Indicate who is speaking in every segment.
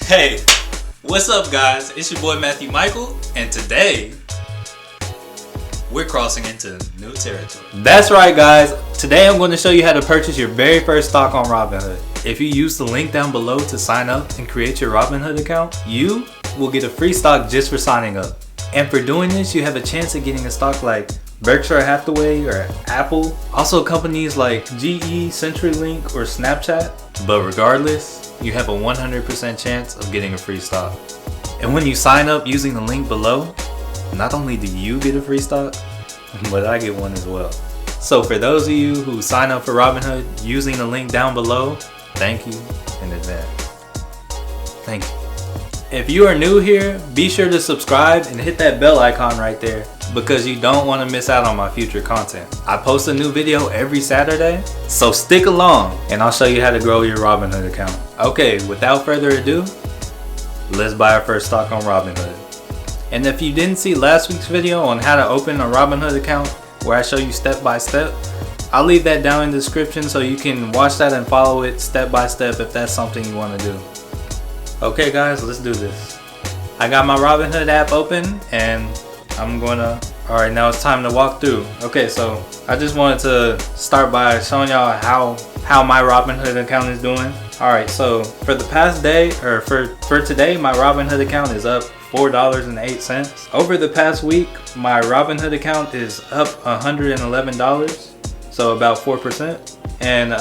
Speaker 1: Hey, what's up guys? It's your boy Matthew Michael, and today we're crossing into new territory.
Speaker 2: That's right guys, today I'm going to show you how to purchase your very first stock on Robinhood. If you use the link down below to sign up and create your Robinhood account, you will get a free stock just for signing up. And for doing this, you have a chance of getting a stock like Berkshire Hathaway or Apple, also companies like GE, CenturyLink, or Snapchat. But regardless, you have a 100% chance of getting a free stock. And when you sign up using the link below, not only do you get a free stock, but I get one as well. So for those of you who sign up for Robinhood using the link down below, thank you in advance. Thank you. If you are new here, be sure to subscribe and hit that bell icon right there because you don't want to miss out on my future content. I post a new video every Saturday, so stick along and I'll show you how to grow your Robinhood account. Okay, without further ado, let's buy our first stock on Robinhood. And if you didn't see last week's video on how to open a Robinhood account where I show you step by step, I'll leave that down in the description so you can watch that and follow it step by step if that's something you want to do. Okay guys, let's do this. I got my Robinhood app open and alright, now it's time to walk through. Okay, so I just wanted to start by showing y'all how my Robinhood account is doing. Alright, so for the past day, or for today, my Robinhood account is up $4.08. Over the past week, my Robinhood account is up $111, so about 4%. And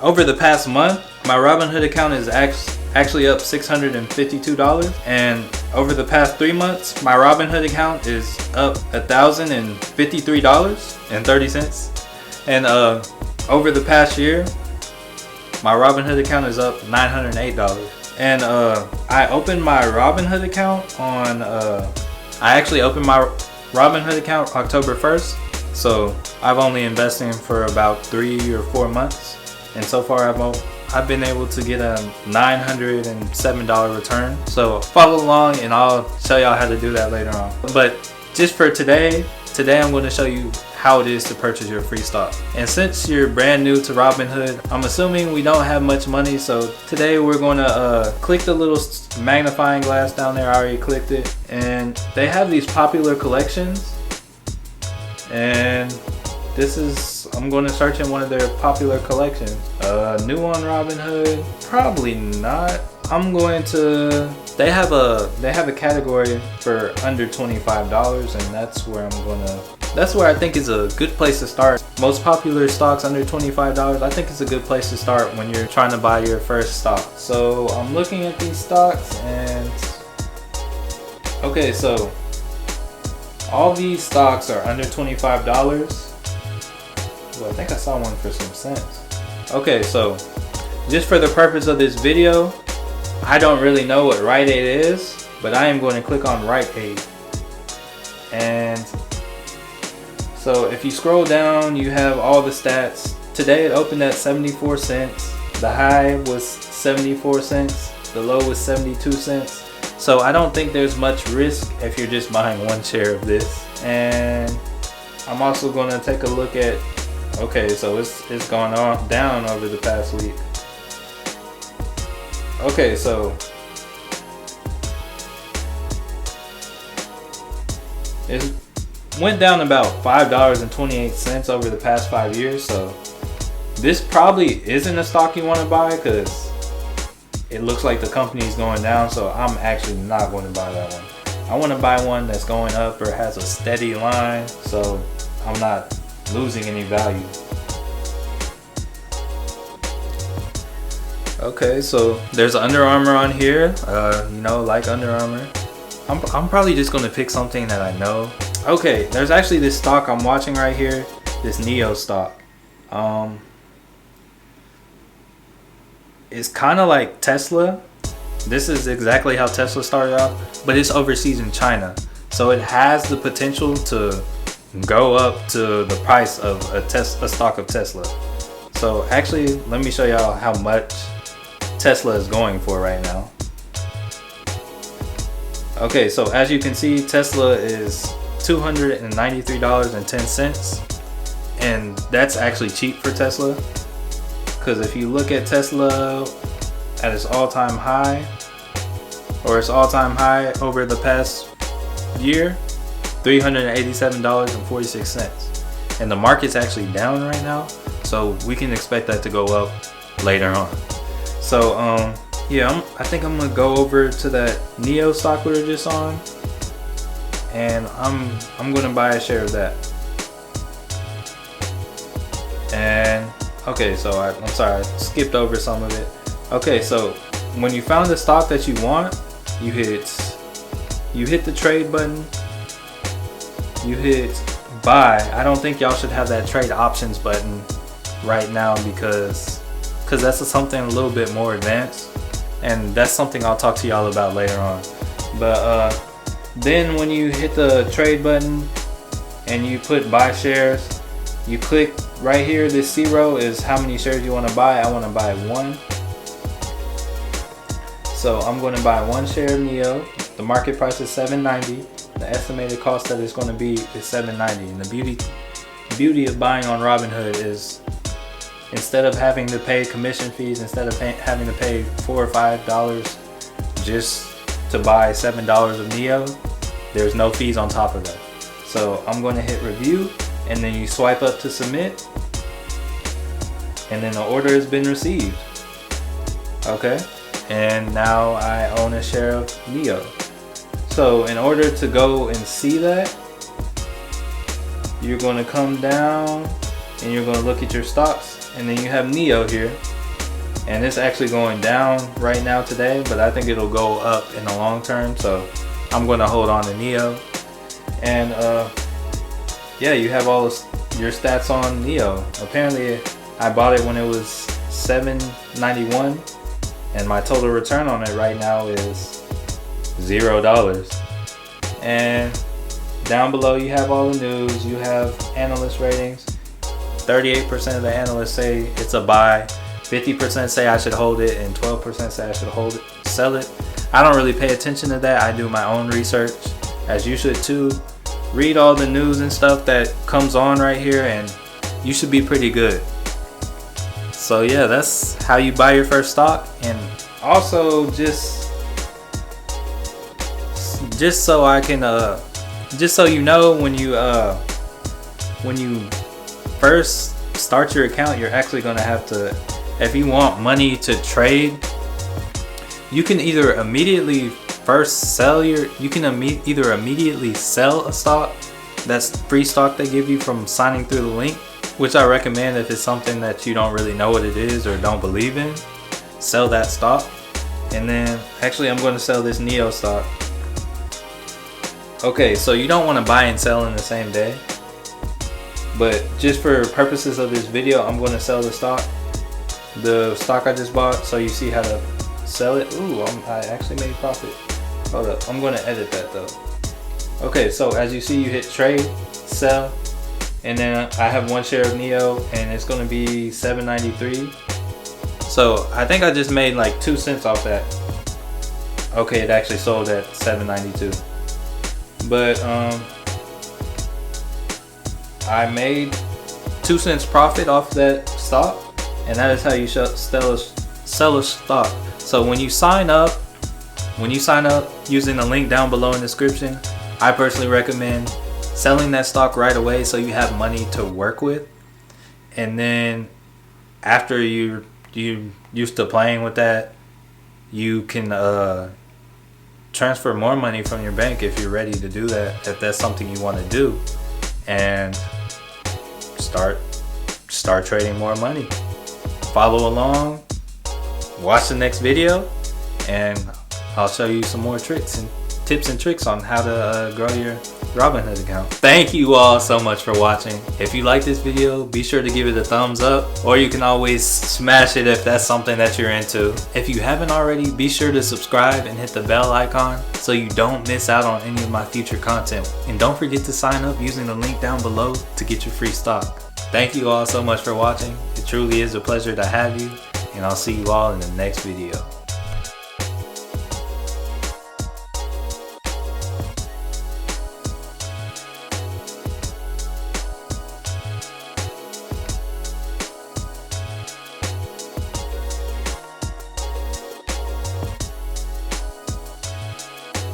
Speaker 2: over the past month, my Robinhood account is actually up $652. And over the past 3 months, my Robinhood account is up $1,053.30. And over the past year, my Robinhood account is up $908. And I opened my Robinhood account on I actually opened my Robinhood account October 1st. So I've only invested for about 3 or 4 months, and so far I've been able to get a $907 return. So follow along and I'll show y'all how to do that later on. But just for today I'm going to show you how it is to purchase your free stock. And since you're brand new to Robinhood, I'm assuming we don't have much money, so today we're going to click the little magnifying glass down there. I already clicked it, and they have these popular collections. And I'm going to search in one of their popular collections. New on Robinhood? Probably not. They have a category for under $25, and that's where I think is a good place to start. Most popular stocks under $25, I think it's a good place to start when you're trying to buy your first stock. So I'm looking at these stocks, and okay, so all these stocks are under $25. Well, I think I saw one for some cents. Okay, so just for the purpose of this video, I don't really know what Rite Aid is, but I am going to click on Rite Aid. And so if you scroll down, you have all the stats. Today it opened at 74 cents. The high was 74 cents. The low was 72 cents. So I don't think there's much risk if you're just buying one share of this. And I'm also going to take a look at, okay, so it's gone down over the past week. Okay, so it went down about $5.28 over the past 5 years. So this probably isn't a stock you want to buy because it looks like the company's going down, so I'm actually not going to buy that one. I want to buy one that's going up or has a steady line, so I'm not losing any value. Okay, so there's Under Armour on here. Like Under Armour. I'm probably just going to pick something that I know. Okay, there's actually this stock I'm watching right here, this NEO stock. It's kind of like Tesla. This is exactly how Tesla started out, but it's overseas in China. So it has the potential to go up to the price of a stock of Tesla. So actually, let me show y'all how much Tesla is going for right now. Okay, so as you can see, Tesla is $293.10, and that's actually cheap for Tesla. Because if you look at Tesla at its all-time high, or its all-time high over the past year, $387.46. And the market's actually down right now, so we can expect that to go up later on. So yeah, I think I'm gonna go over to that NEO stock we were just on, and I'm gonna buy a share of that. And okay, so I'm sorry, I skipped over some of it. Okay, so when you found the stock that you want, you hit the trade button, you hit buy. I don't think y'all should have that trade options button right now because that's something a little bit more advanced, and that's something I'll talk to y'all about later on. But then when you hit the trade button and you put buy shares, you click right here. This 0 is how many shares you want to buy. I want to buy 1. So I'm going to buy 1 share of NEO. The market price is $7.90. The estimated cost that it's going to be is $7.90. And the beauty of buying on Robinhood is, instead of having to pay commission fees, instead of having to pay $4 or $5 just to buy $7 of NEO, there's no fees on top of that. So I'm going to hit review, and then you swipe up to submit, and then the order has been received. Okay, and now I own a share of NEO. So in order to go and see that, you're going to come down and you're going to look at your stocks, and then you have NEO here, and it's actually going down right now today, but I think it'll go up in the long term, so I'm going to hold on to NEO. And yeah, you have all your stats on NEO. Apparently I bought it when it was $7.91, and my total return on it right now is $0. And down below you have all the news, you have analyst ratings. 38% of the analysts say it's a buy, 50% say I should hold it, and 12% say I should sell it. I don't really pay attention to that. I do my own research, as you should too. Read all the news and stuff that comes on right here, and you should be pretty good. So yeah, that's how you buy your first stock. And also just so I can just so you know, when you first start your account, you're actually going to have to, if you want money to trade, you can either immediately immediately sell a stock. That's free stock they give you from signing through the link, which I recommend if it's something that you don't really know what it is or don't believe in. Sell that stock. And then actually I'm going to sell this NEO stock. Okay, so you don't want to buy and sell in the same day, but just for purposes of this video, I'm going to sell the stock I just bought, so you see how to sell it. Ooh, I actually made profit. Hold up, I'm going to edit that though. Okay, so as you see, you hit trade, sell, and then I have 1 share of NEO, and it's going to be $7.93. So I think I just made like 2 cents off that. Okay, it actually sold at $7.92. But I made 2 cents profit off that stock, and that is how you sell a stock. So when you sign up using the link down below in the description, I personally recommend selling that stock right away so you have money to work with. And then after you used to playing with that, you can transfer more money from your bank if you're ready to do that, if that's something you want to do, and start trading more money. Follow along, watch the next video, and I'll show you some more tips and tricks on how to grow your Robinhood account. Thank you all so much for watching. If you like this video, be sure to give it a thumbs up, or you can always smash it if that's something that you're into. If you haven't already, be sure to subscribe and hit the bell icon so you don't miss out on any of my future content. And don't forget to sign up using the link down below to get your free stock. Thank you all so much for watching. It truly is a pleasure to have you, and I'll see you all in the next video.